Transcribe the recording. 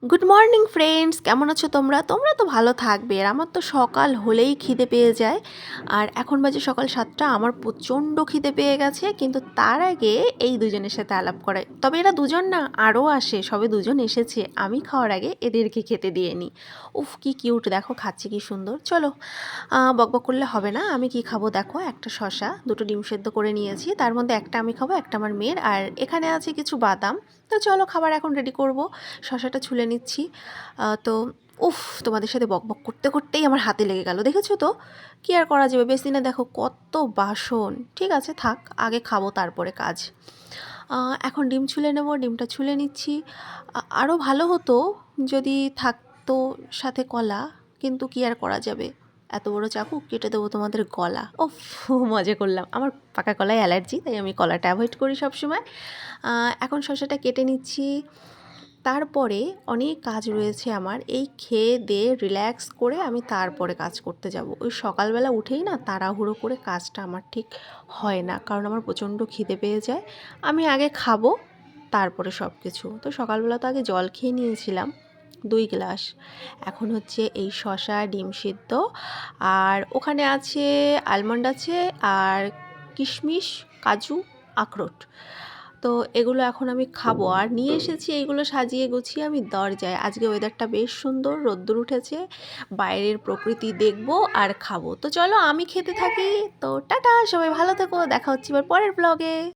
Good morning friends, কেমন আছো তোমরা? তোমরা তো ভালো থাকবে। আর আমার তো সকাল হলেই খিদে পেয়ে যায়। আর এখন বাজে সকাল 7টা। আমার প্রচণ্ড খিদে পেয়ে গেছে, কিন্তু তার আগে এই দুজনের সাথে আলাপ করে। তবে এরা দুজন না, আরও আসে, সবে দুজন এসেছে। আমি খাওয়ার আগে এদেরকে খেতে দিয়ে নিই। উফ, কি কিউট, দেখো খাচ্ছে কি সুন্দর। চলো, বকবক করলে হবে না। আমি কি খাবো দেখো, একটা শসা, দুটো ডিম সেদ্ধ করে নিয়েছি, তার মধ্যে একটা আমি খাবো, একটা আমার মেয়ের, আর এখানে আছে কিছু বাদাম। তো চলো খাবার এখন রেডি করব। শসাটা ছুলে নিচ্ছি। তো উফ, তোমাদের সাথে বকবক করতে করতেই আমার হাতে লেগে গেল, দেখেছো তো? কি আর করা যাবে, বেশ দিনে দেখো কত বাসন। ঠিক আছে, থাক, আগে খাবো তারপরে কাজ। এখন ডিম ছুলে নেব, ডিমটা ছুলে নিচ্ছি। আরও ভালো হতো যদি থাকতো সাথে কলা, কিন্তু কি আর করা যাবে। এত বড় চাকু, কেটে দেবো তোমাদের গলা। ওফ, মজা করলাম। আমার পাকা কলায় অ্যালার্জি, তাই আমি কলাটা অ্যাভয়েড করি সবসময়। এখন শসাটা কেটে নিচ্ছি। তারপরে অনেক কাজ রয়েছে আমার। এই খেয়ে দিয়ে রিল্যাক্স করে আমি তারপরে কাজ করতে যাব। ওই সকালবেলা উঠেই না তাড়াহুড়ো করে কাজটা আমার ঠিক হয় না, কারণ আমার প্রচণ্ড খিদে পেয়ে যায়। আমি আগে খাবো, তারপরে সব কিছু। তো সকালবেলা তো আগে জল খেয়ে নিয়েছিলাম 2 গ্লাস। এখন হচ্ছে এই শসা, ডিম সিদ্ধ, আর ওখানে আছে আলমন্ড আছে, আর কিশমিশ, কাজু, আখরোট। তো এগুলো এখন আমি খাবো। আর নিয়ে এসেছি এইগুলো সাজিয়ে গুছিয়ে আমি দরজায়। আজকে ওয়েদারটা বেশ সুন্দর, রোদ্দুর উঠেছে, বাইরের প্রকৃতি দেখবো আর খাবো। তো চলো আমি খেতে থাকি। তো টাটা, সবাই ভালো থেকো, দেখা হচ্ছে এবার পরের ব্লগে।